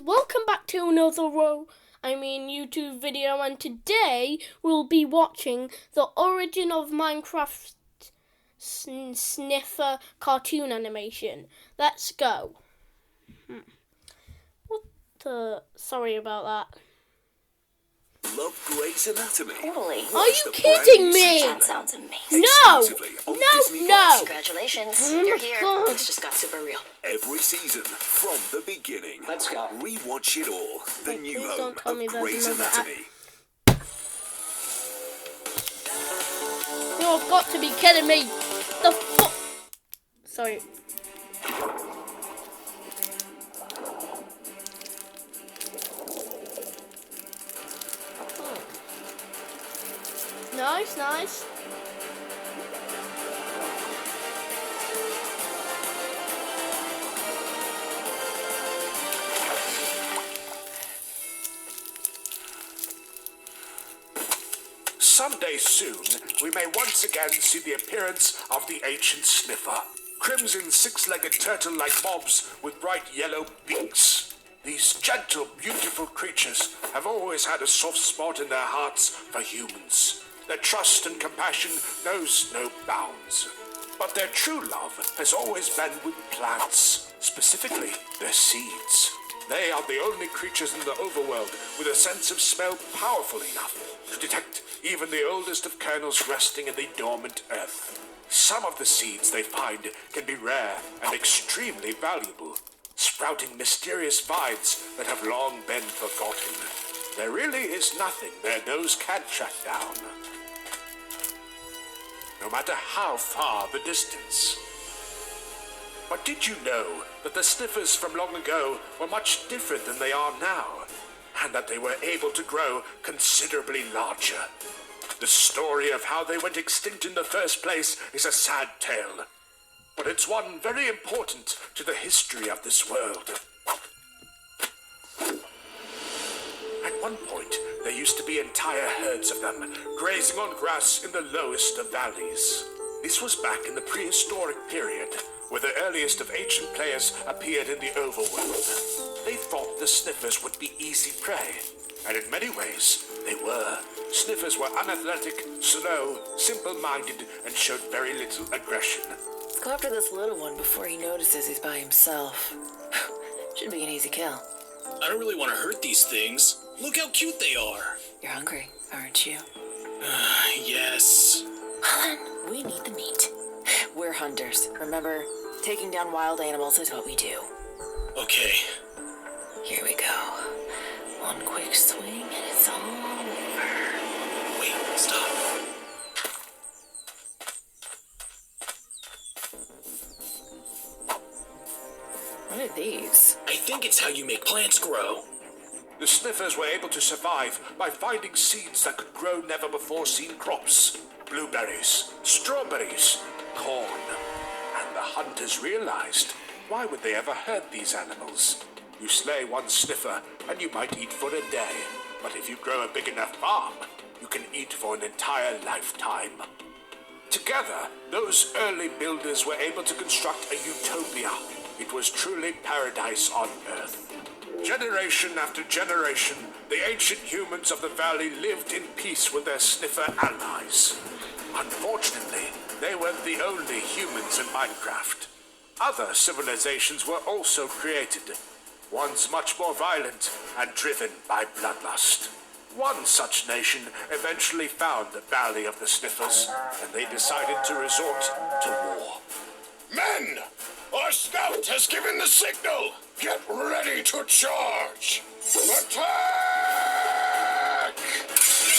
Welcome back to another YouTube video, and today we'll be watching the origin of Minecraft sniffer cartoon animation. Let's go. Sorry about that. Love Grey's Anatomy. Totally. Are you kidding me? That sounds amazing. No. Congratulations. Oh You're my here. God. It's just got super real. Every season from the beginning. Let's go. Rewatch it all. The Hey, new please home don't tell me of there's Grey's another app. Anatomy. You've got to be kidding me. The fuck? Sorry. Nice. Someday soon, we may once again see the appearance of the ancient sniffer. Crimson six-legged turtle-like mobs with bright yellow beaks. These gentle, beautiful creatures have always had a soft spot in their hearts for humans. Their trust and compassion knows no bounds. But their true love has always been with plants, specifically their seeds. They are the only creatures in the overworld with a sense of smell powerful enough to detect even the oldest of kernels resting in the dormant earth. Some of the seeds they find can be rare and extremely valuable, sprouting mysterious vines that have long been forgotten. There really is nothing their nose can't track down, no matter how far the distance. But did you know that the sniffers from long ago were much different than they are now, and that they were able to grow considerably larger? The story of how they went extinct in the first place is a sad tale, but it's one very important to the history of this world. At one point, there used to be entire herds of them, grazing on grass in the lowest of valleys. This was back in the prehistoric period, where the earliest of ancient players appeared in the overworld. They thought the sniffers would be easy prey, and in many ways, they were. Sniffers were unathletic, slow, simple-minded, and showed very little aggression. Go after this little one before he notices he's by himself. Should be an easy kill. I don't really want to hurt these things. Look how cute they are. You're hungry, aren't you? Yes. Well then, we need the meat. We're hunters. Remember, taking down wild animals is what we do. Okay. Here we go. One quick swing and it's all over. Wait, stop. What are these? I think it's how you make plants grow. The sniffers were able to survive by finding seeds that could grow never-before-seen crops. Blueberries, strawberries, corn. And the hunters realized, why would they ever hurt these animals? You slay one sniffer, and you might eat for a day. But if you grow a big enough farm, you can eat for an entire lifetime. Together, those early builders were able to construct a utopia. It was truly paradise on Earth. Generation after generation, the ancient humans of the valley lived in peace with their sniffer allies. Unfortunately, they weren't the only humans in Minecraft. Other civilizations were also created, ones much more violent and driven by bloodlust. One such nation eventually found the Valley of the Sniffers, and they decided to resort to war. Men! Our scout has given the signal! Get ready to charge! Attack!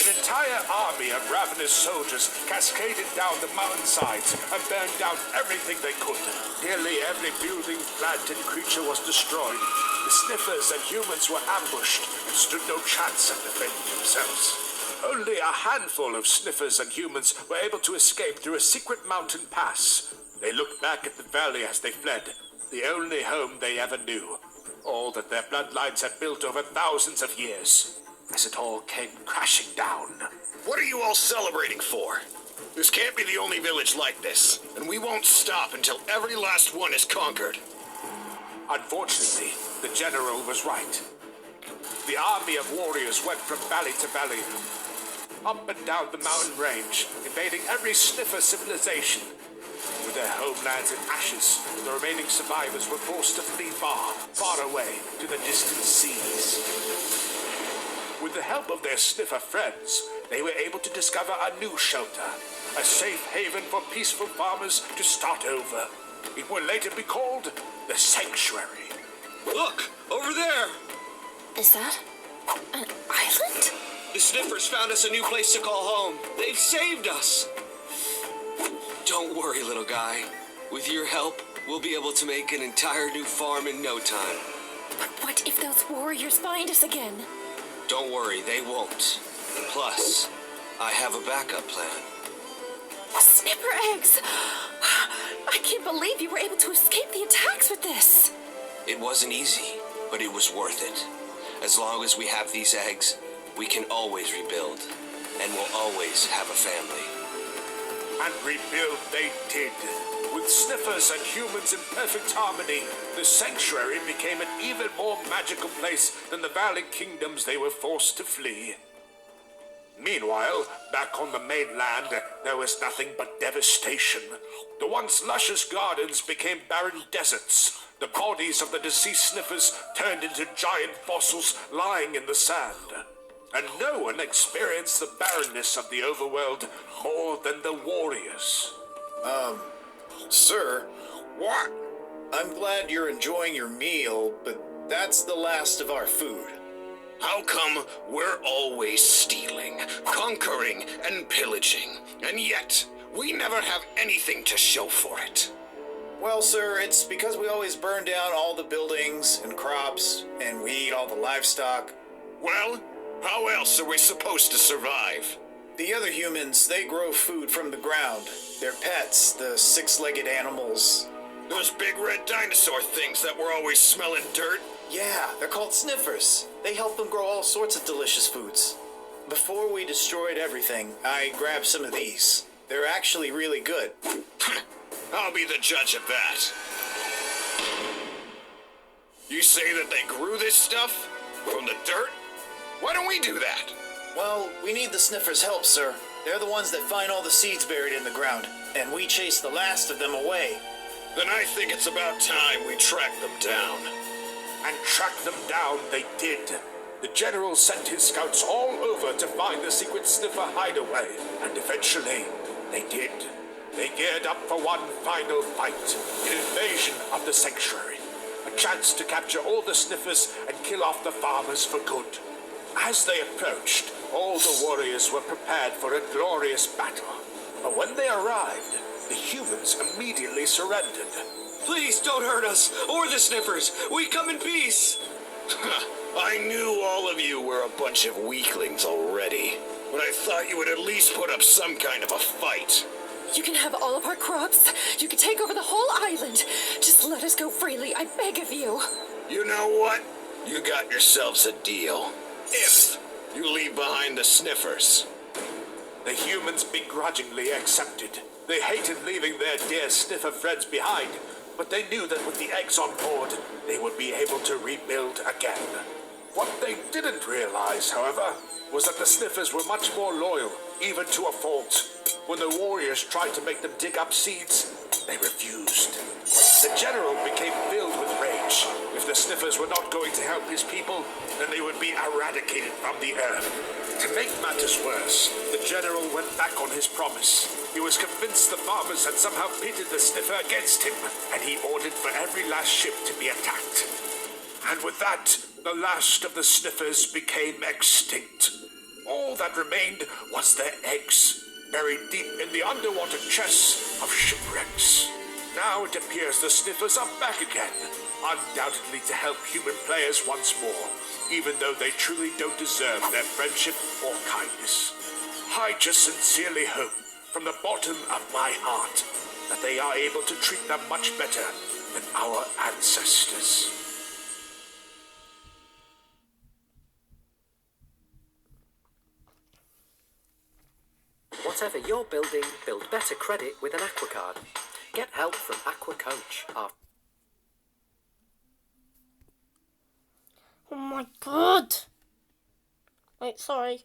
An entire army of ravenous soldiers cascaded down the mountainsides and burned down everything they could. Nearly every building, plant, and creature was destroyed. The sniffers and humans were ambushed and stood no chance at defending themselves. Only a handful of sniffers and humans were able to escape through a secret mountain pass. They looked back at the valley as they fled, the only home they ever knew. All that their bloodlines had built over thousands of years, as it all came crashing down. What are you all celebrating for? This can't be the only village like this, and we won't stop until every last one is conquered. Unfortunately, the general was right. The army of warriors went from valley to valley, up and down the mountain range, invading every sniffer civilization. With their homelands in ashes, the remaining survivors were forced to flee far, far away to the distant seas. With the help of their sniffer friends, they were able to discover a new shelter, a safe haven for peaceful farmers to start over. It would later be called the Sanctuary. Look, over there! Is that an island? The Sniffers found us a new place to call home. They've saved us. Don't worry, little guy. With your help, we'll be able to make an entire new farm in no time. But what if those warriors find us again? Don't worry, they won't. Plus, I have a backup plan. Sniffer eggs! I can't believe you were able to escape the attacks with this. It wasn't easy, but it was worth it. As long as we have these eggs, we can always rebuild, and we'll always have a family. And rebuild they did. With sniffers and humans in perfect harmony, the Sanctuary became an even more magical place than the Valley Kingdoms they were forced to flee. Meanwhile, back on the mainland, there was nothing but devastation. The once luscious gardens became barren deserts. The bodies of the deceased sniffers turned into giant fossils lying in the sand. And no one experienced the barrenness of the overworld more than the warriors. Sir, What? I'm glad you're enjoying your meal, but that's the last of our food. How come we're always stealing, conquering, and pillaging, and yet we never have anything to show for it? Well, sir, it's because we always burn down all the buildings and crops, and we eat all the livestock. Well, how else are we supposed to survive? The other humans, they grow food from the ground. Their pets, the six-legged animals. Those big red dinosaur things that were always smelling dirt? Yeah, they're called sniffers. They help them grow all sorts of delicious foods. Before we destroyed everything, I grabbed some of these. They're actually really good. I'll be the judge of that. You say that they grew this stuff? From the dirt? Why don't we do that? Well, we need the sniffers' help, sir. They're the ones that find all the seeds buried in the ground, and we chase the last of them away. Then I think it's about time we track them down. And track them down they did. The general sent his scouts all over to find the secret sniffer hideaway, and eventually they did. They geared up for one final fight, an invasion of the Sanctuary, a chance to capture all the sniffers and kill off the farmers for good. As they approached, all the warriors were prepared for a glorious battle. But when they arrived, the humans immediately surrendered. Please don't hurt us, or the Sniffers. We come in peace. I knew all of you were a bunch of weaklings already, but I thought you would at least put up some kind of a fight. You can have all of our crops. You can take over the whole island. Just let us go freely, I beg of you. You know what? You got yourselves a deal. If you leave behind the sniffers. The humans begrudgingly accepted. They hated leaving their dear sniffer friends behind, but they knew that with the eggs on board, they would be able to rebuild again. What they didn't realize, however, was that the sniffers were much more loyal, even to a fault. When the warriors tried to make them dig up seeds, they refused. The general became filled with rage. If the sniffers were not going to help his people, then they would be eradicated from the earth. To make matters worse, the general went back on his promise. He was convinced the farmers had somehow pitted the sniffer against him, and he ordered for every last ship to be attacked. And with that, the last of the sniffers became extinct. All that remained was their eggs, buried deep in the underwater chests of shipwrecks. Now it appears the sniffers are back again, undoubtedly to help human players once more, even though they truly don't deserve their friendship or kindness. I just sincerely hope, from the bottom of my heart, that they are able to treat them much better than our ancestors. Whatever you're building, build better credit with an Aqua card. Get help from Aqua Coach. Oh my god. Wait, sorry.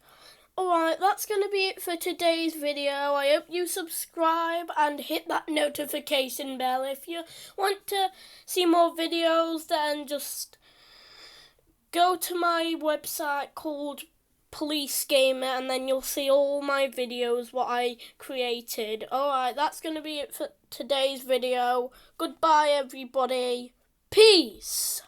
Alright, that's going to be it for today's video. I hope you subscribe and hit that notification bell. If you want to see more videos, then just go to my website called Police Gamer, and then you'll see all my videos, what I created. Alright, that's going to be it for today's video. Goodbye, everybody. Peace.